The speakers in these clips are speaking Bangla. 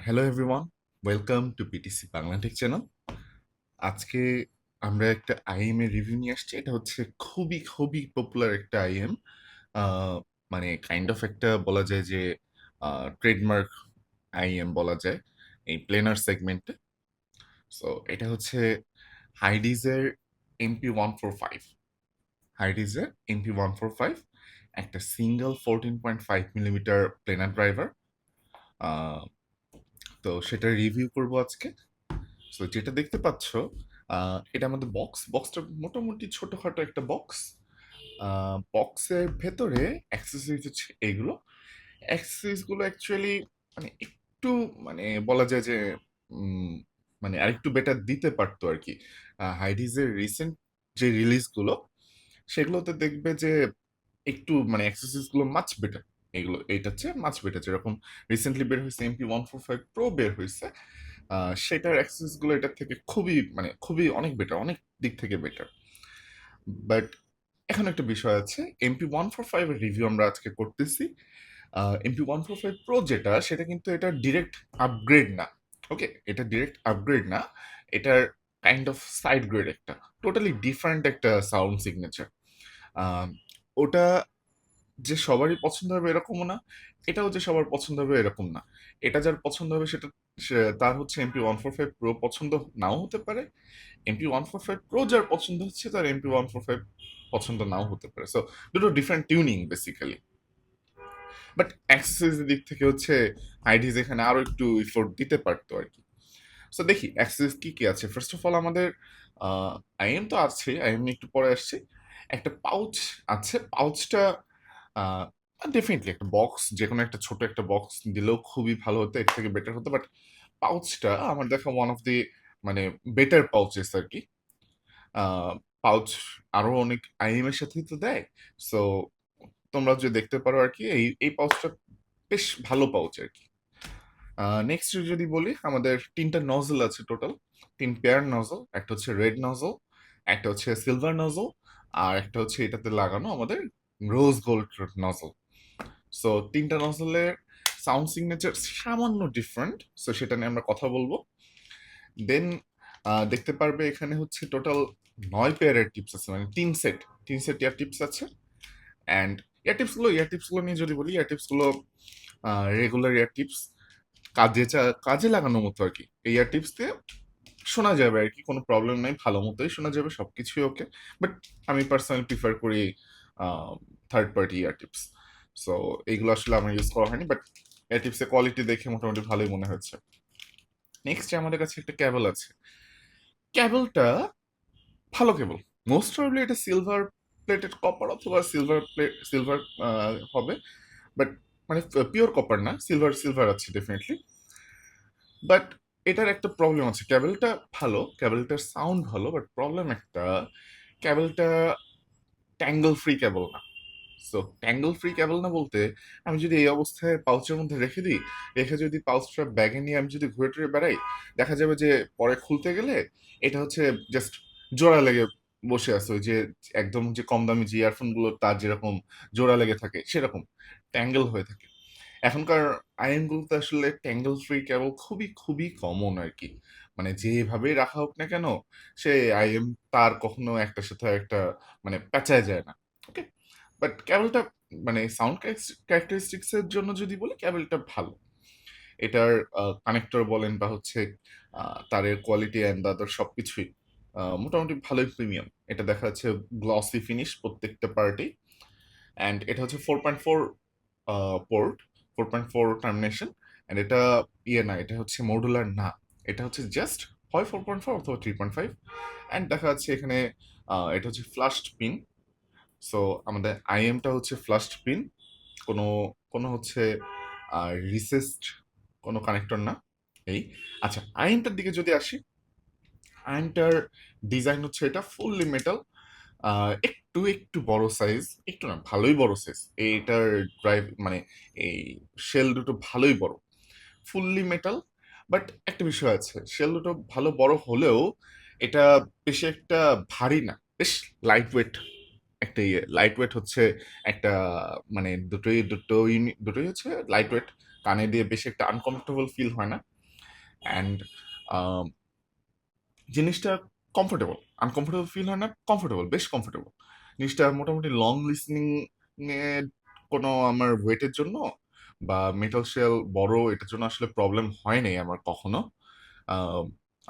Hello everyone, welcome to PTC Bangla take channel. আজকে আমরা একটা আইএম এর রিভিউ নিয়ে আসছি। এটা হচ্ছে খুবই খুবই পপুলার একটা আইএম, মানে কাইন্ড অফ একটা বলা যায় যে ট্রেডমার্ক আইএম বলা যায় এই প্লেনার সেগমেন্টে। সো এটা হচ্ছে হাইডিজের MP145। হাইডিজের MP145 একটা সিঙ্গেল 14.5 মিলিমিটার প্লেনার ড্রাইভার। তো সেটা রিভিউ করবো আজকে। সো যেটা দেখতে পাচ্ছ, এটা আমাদের বক্সটা মোটামুটি ছোটখাটো একটা বক্স। বক্সের ভেতরে অ্যাক্সেসরিজ হচ্ছে এগুলো। অ্যাক্সেসরিজগুলো অ্যাকচুয়ালি মানে একটু মানে বলা যায় যে উম, মানে আরেকটু বেটার দিতে পারতো আর কি। হাইডিজের রিসেন্ট যে রিলিজগুলো সেগুলোতে দেখবে যে একটু মানে অ্যাক্সেসরিজ গুলো মাচ বেটার। এইটা হচ্ছে মাচ বেটার। যেরকম রিসেন্টলি বের হয়েছে MP145 Pro বের হয়েছে, সেটার অ্যাক্সেস গুলো এটার থেকে খুবই মানে খুবই অনেক বেটার, অনেক দিক থেকে বেটার। বাট এখন একটা বিষয় আছে, MP145 এর রিভিউ আমরা আজকে করতেছি। MP145 Pro যেটা, সেটা কিন্তু এটা ডিরেক্ট আপগ্রেড না। ওকে, এটা ডিরেক্ট আপগ্রেড না, এটার কাইন্ড অফ সাইড গ্রেড একটা, টোটালি ডিফারেন্ট একটা সাউন্ড সিগনেচার। ওটা যে সবারই পছন্দ হবে এরকমও না, এটাও যে সবার পছন্দ হবে এরকম না। এটা যার পছন্দ হবে সেটা তার হচ্ছে MP145 Pro পছন্দ নাও হতে পারে। MP145 Pro যার পছন্দ হচ্ছে তার MP145 পছন্দ নাও হতে পারে। সো দুটো different tuning basically. But accessories দিক থেকে হচ্ছে আইডিজ এখানে আরো একটু ইফোর্ট দিতে পারতো আর কি। সো দেখি অ্যাক্সেসরিজ কি কি আছে। ফার্স্ট অফ অল আমাদের আইএম তো আছে, আইএম নিয়ে একটু পরে আসছি। একটা পাউচ আছে, পাউচটা ডেফিনেটলি একটা বক্স, যে কোনো একটা ছোট একটা বক্স দিলেও খুবই ভালো হতো, এর থেকে বেটার হতো। বাট পাউচটা আমার দেখা ওয়ান অফ দি মানে বেটার পাউচেস আর কি। পাউচ আরো অনেক আইএম এর সাথেই তো দেয়। সো তোমরা যে দেখতে পারো আর কি, এই এই পাউচটা বেশ ভালো পাউচ আর কি। নেক্সট যদি বলি, আমাদের তিনটা নজল আছে টোটাল, তিন পেয়ার নজল। একটা হচ্ছে রেড নজল, একটা হচ্ছে সিলভার নজল, আর একটা হচ্ছে এটাতে লাগানো আমাদের রোজ গোল্ড নজল। সো তিনটা নজলের সাউন্ড সিগনেচার সামান্য ডিফারেন্ট, সো সেটা নিয়ে আমরা কথা বলবো। দেন দেখতে পারবে এখানে হচ্ছে টোটাল 9 পেয়ারের টিপস আছে, মানে তিন সেট ইয়ার টিপস আছে। অ্যান্ড ইয়ার টিপসগুলো নিয়ে যদি বলি, ইয়ার টিপসগুলো রেগুলার ইয়ার টিপস, কাজে লাগানোর মতো আর কি। এই ইয়ার টিপস দিয়ে শোনা যাবে আর কি, কোনো প্রবলেম নাই, ভালো মতোই শোনা যাবে, সবকিছুই ওকে। বাট আমি পার্সোনালি প্রিফার করি থার্ড পার্টি ইয়ার টিপস। সো এইগুলো আসলে আমার ইউজ করা হয়নি, বাট ইয়ার টিপসের কোয়ালিটি দেখে মোটামুটি ভালোই মনে হচ্ছে। নেক্সট আমাদের কাছে একটা ক্যাবল আছে। ক্যাবলটা ভালো কেবল, মোস্ট প্রবাবলি এটা সিলভার প্লেটেড কপার অথবা সিলভার হবে। বাট মানে পিওর কপার না, সিলভার সিলভার আছে ডেফিনেটলি। বাট এটার একটা প্রবলেম আছে, ক্যাবেলটা ভালো, ক্যাবেলটার সাউন্ড ভালো, বাট প্রবলেম একটা, ক্যাবেলটা ট্যাঙ্গল ফ্রি ক্যাবল না। সো ট্যাঙ্গল ফ্রি ক্যাবল না বলতে, আমি যদি এই অবস্থায় পাউচের মধ্যে রেখে দিই, রেখে যদি পাউচটা ব্যাগে নিয়ে আমি যদি ঘুরে টুরে বেড়াই, দেখা যাবে যে পরে খুলতে গেলে এটা হচ্ছে জাস্ট জোড়া লেগে বসে আছে, ওই যে একদম যে কম দামি যে ইয়ারফোন গুলো তার যেরকম জোড়া লেগে থাকে সেরকম ট্যাঙ্গেল হয়ে থাকে। এখনকার আইএম গুলোতে আসলে ট্যাঙ্গেল ফ্রি কেবল খুবই খুবই কমন আর কি। মানে যেভাবেই রাখা হোক না কেন, সে আইএম তার কখনো একটার সাথে একটা মানে পেঁচায় যায় না। ওকে, বাট কেবলটা মানে সাউন্ড ক্যারেক্টারিস্টিক্স এর জন্য যদি বলি, কেবলটা ভালো। এটার কানেক্টর বলেন বা হচ্ছে তারের কোয়ালিটি অ্যান্ড আদার সবকিছুই মোটামুটি ভালোই প্রিমিয়াম। এটা দেখা যাচ্ছে গ্লসি ফিনিশ প্রত্যেকটা পার্টি। অ্যান্ড এটা হচ্ছে 4.4 পোর্ট, 4.4 টার্মিনেশন। অ্যান্ড এটা ইয়ে না, এটা হচ্ছে মডুলার না, এটা হচ্ছে জাস্ট হয় 4.4 অথবা 3.5। অ্যান্ড দেখা যাচ্ছে এখানে এটা হচ্ছে ফ্লাশড পিন। সো আমাদের আইএমটা হচ্ছে ফ্লাশড পিন, কোনো কোনো হচ্ছে রিসেসড কোনো কানেক্টর না। এই আচ্ছা, আইএমটার দিকে যদি আসি, আয়নটার ডিজাইন হচ্ছে এটা ফুললি মেটাল। একটু একটু বড় সাইজ, একটু না ভালোই বড় সাইজ এইটার। ড্রাইভ মানে এই শেল দুটো ভালোই বড়, ফুললি মেটাল। বাট একটা বিষয় আছে, শেল দুটো ভালো বড় হলেও এটা বেশি একটা ভারী না, বেশ লাইট ওয়েট একটা ইয়ে। লাইট ওয়েট হচ্ছে একটা মানে দুটোই হচ্ছে লাইট ওয়েট, কানে দিয়ে বেশি একটা আনকমফোর্টেবল ফিল হয় না। অ্যান্ড জিনিসটা কমফোর্টেবল, আনকমফোর্টেবল ফিল হয় না, কমফোর্টেবল, বেশ কমফোর্টেবল। জিনিসটা মোটামুটি লং লিসনিং এ কোনো আমার ওয়েটের জন্য বা মেটাল শেল বড় এটার জন্য আসলে প্রবলেম হয় নাই আমার কখনো। আহ,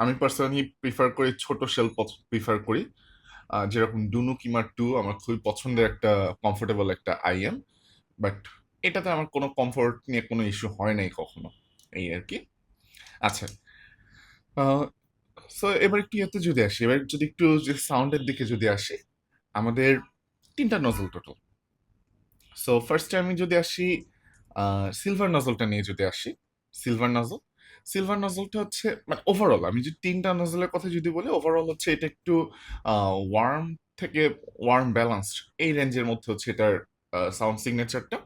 আমি পার্সোনালি প্রিফার করি ছোট শেল, প্রিফার করি। যেরকম ডুনু কিমার টু আমার খুবই পছন্দের একটা কমফোর্টেবল একটা আইএম, বাট এটাতে আমার কোনো কমফোর্ট নিয়ে কোনো ইস্যু হয় নাই কখনো, এই আর কি। আচ্ছা, সো এবার একটু ইয়েতে যদি আসি, এবার যদি একটু যে সাউন্ডের দিকে যদি আসি, আমাদের তিনটা নজল টোটাল। সো ফার্স্টে আমি যদি আসি সিলভার নজলটা নিয়ে যদি আসি, সিলভার নজল, সিলভার নজলটা হচ্ছে মানে ওভারঅল আমি যদি তিনটা নজলের কথা যদি বলি, ওভারঅল হচ্ছে এটা একটু ওয়ার্ম থেকে ওয়ার্ম ব্যালান্সড এই রেঞ্জের মধ্যে হচ্ছে এটার সাউন্ড সিগনেচারটা।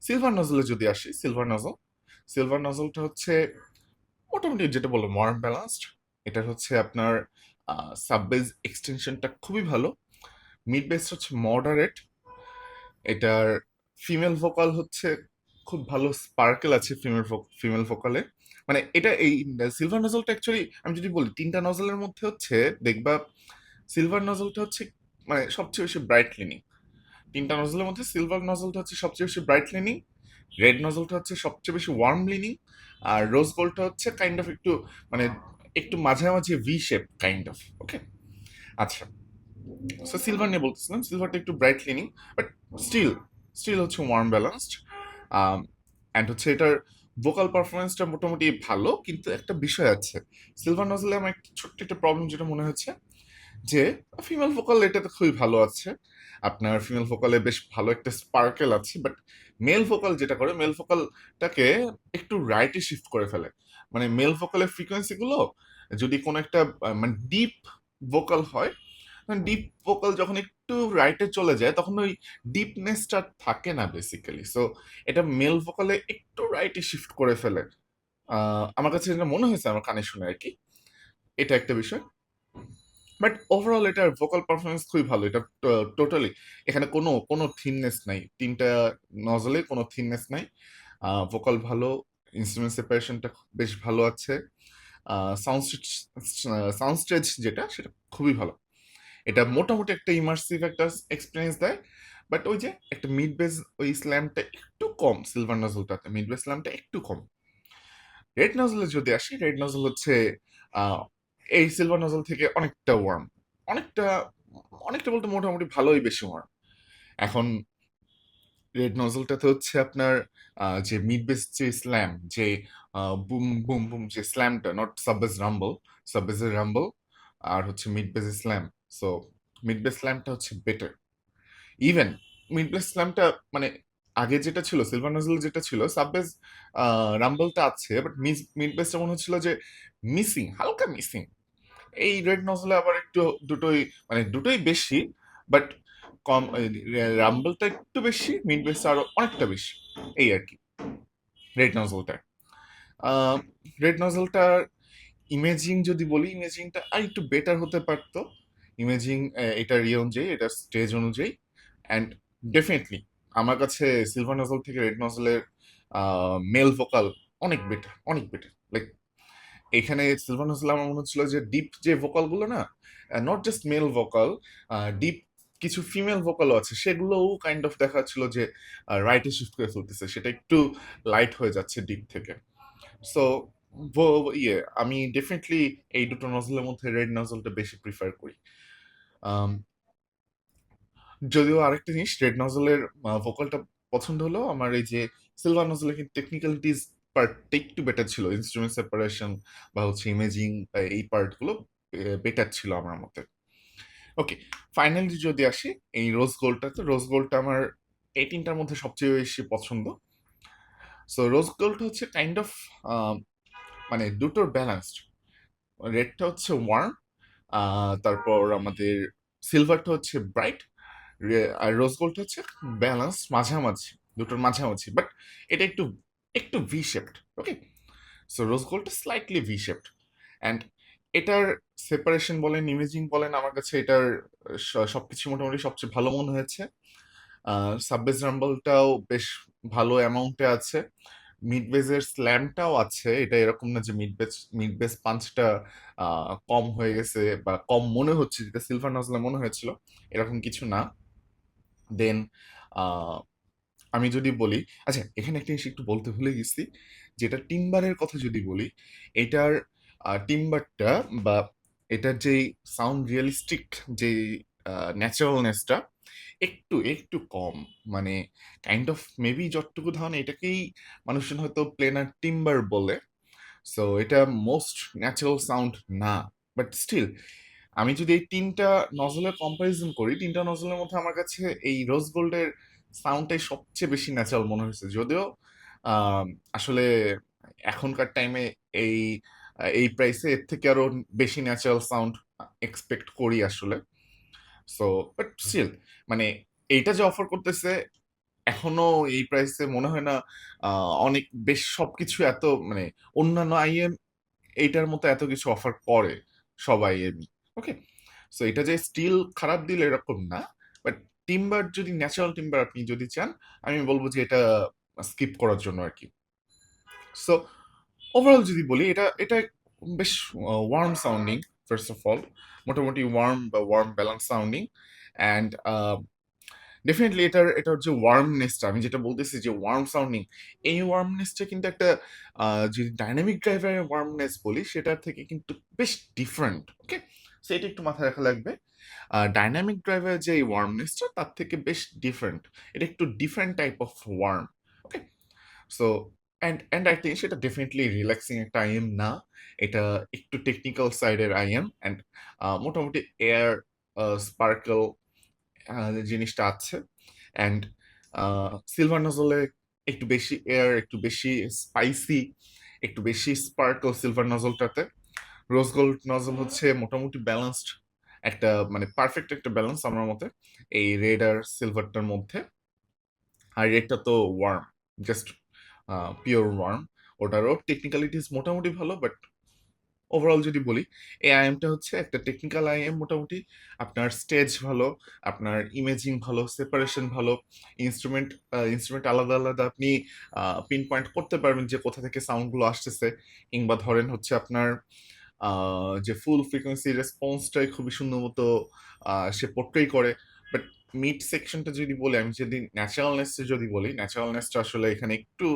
সিলভার নজলে যদি আসি, সিলভার নজল, সিলভার নজলটা হচ্ছে মোটামুটি যেটা বললাম ওয়ার্ম ব্যালান্সড। এটা হচ্ছে আপনার সাববেজ এক্সটেনশনটা খুবই ভালো, মিড বেস হচ্ছে মডারেট, এটার ফিমেল ভোকাল হচ্ছে খুব ভালো স্পার্কেল আছে ফিমেল ভোকালে। মানে এটা এই সিলভার নজলটা অ্যাকচুয়ালি আমি যদি বলি তিনটা নজলের মধ্যে হচ্ছে দেখবা সিলভার নজলটা হচ্ছে মানে সবচেয়ে বেশি ব্রাইট লিনিং। তিনটা নজলের মধ্যে সিলভার নজলটা হচ্ছে সবচেয়ে বেশি ব্রাইট লিনিং, রেড নজলটা হচ্ছে সবচেয়ে বেশি ওয়ার্ম লিনিং, আর রোজ গোল্ডটা হচ্ছে কাইন্ড অফ একটু মানে একটু মাঝামাঝি V shape kind of. Okay, আচ্ছা, সো সিলভার নিয়ে বলতেছিলাম, সিলভারটা একটু bright lining, but still still হচ্ছে ওয়ার্ম ব্যালান্সড। অ্যান্ড হচ্ছে এটার ভোকাল পারফরমেন্সটা মোটামুটি ভালো, কিন্তু একটা বিষয় আছে সিলভার নজলে আমার একটা ছোট্ট একটা প্রবলেম যেটা মনে হচ্ছে যে ফিমেল ভোকাল এটাতে খুবই ভালো আছে, আপনার ফিমেল ভোকালে বেশ ভালো একটা স্পার্কেল আছে, বাট মেল ভোকাল যেটা করে মেল ভোকালটাকে একটু রাইটে শিফট করে ফেলে। মানে মেল ভোকালের ফ্রিকোয়েন্সি গুলো যদি কোনো একটা মানে ডিপ ভোকাল হয়, ডিপ ভোকাল যখন একটু রাইটে চলে যায় তখন ওই ডিপনেসটা থাকে না বেসিক্যালি। সো এটা মেল ভোকালে একটু রাইটে শিফট করে ফেলে, আমার কাছে যেটা মনে হয়েছে আমার কানে শুনে আর কি, এটা একটা বিষয়। বাট ওভারঅল এটার ভোকাল পারফরমেন্স খুবই ভালো, এটা টোটালি এখানে কোনো কোনো থিননেস নাই, তিনটা নজলে কোনো থিননেস নাই, ভোকাল ভালো, ইনস্ট্রুমেন্ট সেপারেশনটা বেশ ভালো আছে, সাউন্ড সাউন্ড স্টেজ যেটা সেটা খুবই ভালো। এটা মোটামুটি একটা ইমার্সিভ একটা এক্সপিরিয়েন্স দেয়, বাট ওই যে একটা মিড বেস ওই স্ল্যামটা একটু কম সিলভার নজলটাতে, মিড বেস স্ল্যামটা একটু কম। রেড নজলে যদি আসি, রেড নজল হচ্ছে আহ, এই সিলভার নজল থেকে অনেকটা ওয়ার্ম, অনেকটা, অনেকটা বলতে মোটামুটি ভালোই বেশি ওয়ার্ম। এখন রেড নজলটাতে হচ্ছে আপনার যে মিড বেস যে স্ল্যাম, যে বুম বুম বুম যে স্ল্যামটা, নট সাববেস রাম্বল, সাববেসের রাম্বল আর হচ্ছে mid bass slam. So mid bass স্ল্যামটা হচ্ছে বেটার। ইভেন মিড বেস স্ল্যামটা মানে আগে যেটা ছিল সিলভার নজল যেটা ছিল সাববেস রাম্বলটা আছে, বাট মিড বেসটা মনে হচ্ছিল যে মিসিং, হালকা মিসিং। এই রেড নজলে আবার একটু দুটোই মানে দুটোই বেশি, বাট কম, রাম্বলটা একটু বেশি, মিড বেসটা আরো অনেকটা বেশি, এই আর কি রেড নজলটা। রেড নজলটার ইমেজিং যদি বলি, ইমেজিংটা আর একটু বেটার হতে পারতো, ইমেজিং এটার ইয়ে অনুযায়ী, এটার স্টেজ অনুযায়ী। অ্যান্ড ডেফিনেটলি আমার কাছে সিলভার নজল থেকে রেড নজলের মেল ভোকাল অনেক বেটার, অনেক বেটার। লাইক এখানে সিলভার নজলে আমার মনে হচ্ছিল যে ডিপ যে ভোকাল গুলো না, not just male vocal, deep কিছু ফিমেল ভোকালও আছে, সেগুলোও কাইন্ড অফ দেখা যাচ্ছিল যে রাইটে শিফট করে ফেলতেছে, সেটা একটু লাইট হয়ে যাচ্ছে ডিপ থেকে। সো আমি ডেফিনেটলি এই দুটো নজলের মধ্যে রেড নজলটা বেশি প্রিফার করি। আম, যদিও আরেকটা জিনিস, রেড নজলের ভোকালটা পছন্দ হলো আমার, এই যে সিলভার নজলের কিন্তু টেকনিক্যালিটিস পার্টটা একটু বেটার ছিল, ইনস্ট্রুমেন্ট সেপারেশন বা হচ্ছে ইমেজিং, এই পার্টগুলো বেটার ছিল আমার মতে। ওকে, ফাইনালি যদি আসি এই রোজ গোল্ডটাতে, রোজ গোল্ডটা আমার এই তিনটার মধ্যে সবচেয়ে বেশি পছন্দ। সো রোজ গোল্ড হচ্ছে কাইন্ড অফ মানে দুটোর ব্যালেন্সড, রেডটা হচ্ছে ওয়ার্ম, তারপর আমাদের সিলভারটা হচ্ছে ব্রাইট, আর রোজ গোল্ড হচ্ছে ব্যালেন্স, মাঝামাঝি, দুটোর মাঝামাঝি, বাট এটা একটু একটু V shaped. Okay, so rose gold slightly V shaped. And এটার সেপারেশন বলেন, ইমেজিং বলেন, আমার কাছে এটার সবকিছু মোটামুটি সবচেয়ে ভালো মনে হয়েছে। সাববেস রাম্বলটাও বেশ ভালো অ্যামাউন্টে আছে, মিড বেজের স্ল্যামটাও আছে, এটা এরকম না যে মিড বেজ পাঞ্চটা কম হয়ে গেছে বা কম মনে হচ্ছে, যেটা সিলভার নজলে মনে হয়েছিল, এরকম কিছু না। দেন আমি যদি বলি, আচ্ছা এখানে একটা জিনিস একটু বলতে ভুলে গেছি, যেটা টিম্বারের কথা যদি বলি, এটার টিম্বারটা বা এটার যেই সাউন্ড রিয়েলিস্টিক যে ন্যাচারালনেসটা একটু একটু কম, মানে কাইন্ড অফ মেবি যতটুকু ধারণা এটাকেই মানুষজন হয়তো প্লেনার টিম্বার বলে। সো এটা মোস্ট ন্যাচারাল সাউন্ড না, বাট স্টিল আমি যদি এই তিনটা নজলের কম্পারিজন করি, তিনটা নজলের মধ্যে আমার কাছে এই রোজ গোল্ডের সাউন্ডটাই সবচেয়ে বেশি ন্যাচারাল মনে হয়েছে, যদিও আম, আসলে এখনকার টাইমে এই এই প্রাইসে এর থেকে আরো বেশি ন্যাচারাল সাউন্ড এক্সপেক্ট করি আসলে। সো বাট স্টিল মানে এইটা যে অফার করতেছে এখনো এই প্রাইসে মনে হয় না অনেক বেশ সবকিছু এত মানে অন্যান্য আইএম এইটার মতো এত কিছু অফার করে সবাই এমনি। ওকে, সো এটা যে স্টিল খারাপ দিল এরকম না, বাট টিম্বার যদি ন্যাচারাল টিম্বার আপনি যদি চান, আমি বলবো যে এটা স্কিপ করার জন্য আর কি। সো ওভারঅল যদি বলি, এটা এটা বেশ warm sounding, first of all মোটামুটি ওয়ার্ম বা warm balance sounding. And definitely এটার যে ওয়ার্মনেসটা, আমি যেটা বলতেছি যে ওয়ার্ম সাউন্ডিং, এই ওয়ার্মনেসটা কিন্তু একটা যদি ডাইনামিক ড্রাইভারের ওয়ার্মনেস বলি সেটার থেকে কিন্তু বেশ ডিফারেন্ট। ওকে, সো এটা একটু মাথায় রাখা লাগবে। ডাইনামিক ড্রাইভারের যে ওয়ার্মনেসটা তার থেকে বেশ ডিফারেন্ট, এটা একটু different type of warm. Okay, so and I think সেটা ডেফিনেটলি রিল্যাক্সিং একটা আইএম না, এটা একটু টেকনিক্যাল সাইডের আইএম। অ্যান্ড মোটামুটি এয়ার স্পার্কল জিনিসটা আছে। অ্যান্ড সিলভার নজলে একটু বেশি এয়ার, একটু বেশি স্পাইসি, একটু বেশি স্পার্কল সিলভার নজলটাতে। রোজ গোল্ড নজল হচ্ছে মোটামুটি ব্যালেন্সড একটা, মানে পারফেক্ট একটা ব্যালেন্স আমার মতে এই রেড আর সিলভারটার মধ্যে। আর রেডটা তো ওয়ার্ম, জাস্ট পিওর ওয়ার্ম, ওটারও টেকনিক্যালিটিস মোটামুটি ভালো, বাট ওভারঅল যদি বলি এই আইএমটা হচ্ছে একটা টেকনিক্যাল আইএম মোটামুটি। আপনার স্টেজ ভালো, আপনার ইমেজিং ভালো, সেপারেশন ভালো, ইনস্ট্রুমেন্ট ইনস্ট্রুমেন্ট আলাদা আলাদা আপনি পিন পয়েন্ট করতে পারবেন যে কোথা থেকে সাউন্ডগুলো আসতেছে, কিংবা ধরেন হচ্ছে আপনার যে ফুল ফ্রিকোয়েন্সি রেসপন্সটাই খুবই সুন্দর মতো সে পোর্ট্রেই করে। বাট মিড সেকশনটা যদি বলি, আমি যদি ন্যাচারালনেস যদি বলি, ন্যাচারালনেসটা আসলে এখানে একটু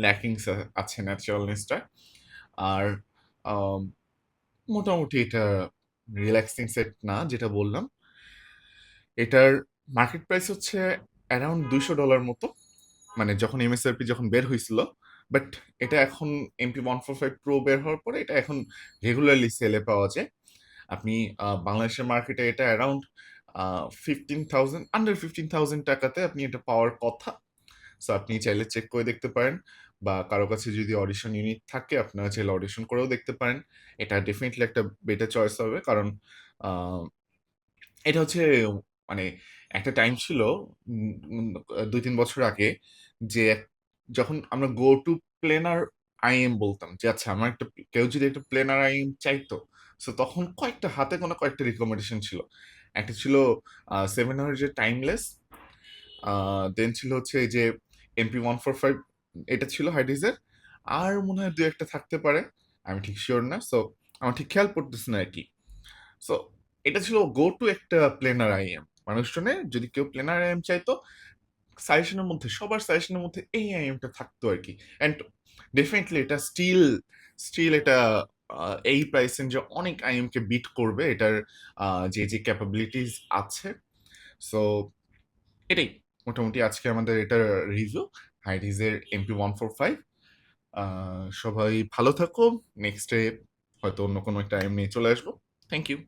ল্যাকিংস আছে ন্যাচারালনেসটা। আর আম, মোটামুটি এটা রিল্যাক্সিং সেট না, যেটা বললাম। এটার মার্কেট প্রাইস হচ্ছে অ্যারাউন্ড $200 মতো, মানে যখন এমএসআরপি যখন বের হয়েছিল। বাট এটা এখন MP145 Pro বের হওয়ার পরে এটা এখন রেগুলারলি সেলে পাওয়া যায়। আপনি বাংলাদেশের মার্কেটে এটা অ্যারাউন্ড 15,000, আন্ডার 15,000 টাকাতে আপনি এটা পাওয়ার কথা। সো আপনি চাইলে চেক করে দেখতে পারেন, বা কারো কাছে যদি অডিশন ইউনিট থাকে আপনারা চাইলে অডিশন করেও দেখতে পারেন। এটা ডেফিনেটলি একটা বেটার চয়েস হবে, কারণ আহ, এটা হচ্ছে মানে একটা টাইম ছিল 2-3 বছর আগে, যে যখন আমরা গো টু প্লেনার আইএম বলতাম যে আচ্ছা আমার একটা কেউ যদি একটা প্লেনার আইএম চাইতো, সো তখন কয়েকটা হাতে কোনো কয়েকটা রিকমেন্ডেশন ছিল। একটা ছিল 700 টাইমলেস, দেন ছিল হচ্ছে এই যে MP145, এটা ছিল হাইডিজের। আর মনে হয় দু একটা থাকতে পারে, আমি ঠিক শিওর না, সো আমার ঠিক খেয়াল পড়তেছে না আর কি। সো এটা ছিল গো টু একটা প্লেনার আইএম, মানুষজনের যদি কেউ প্লেনার আইএম চাইতো সাজেশনের মধ্যে, সবার সাজেশনের মধ্যে এই আইএমটা থাকতো আর কি। অ্যান্ড ডেফিনেটলি এটা স্টিল স্টিল এটা এই প্রাইস রেঞ্জে অনেক আইএম কে বিট করবে, এটার যে যে ক্যাপাবিলিটিস আছে। সো এটাই মোটামুটি আজকে আমাদের এটার রিভিউ, হাইডিজের MP145। সবাই ভালো থাকো, নেক্সট ডে হয়তো অন্য কোনো একটা আইএম নিয়ে চলে আসবো। Thank you.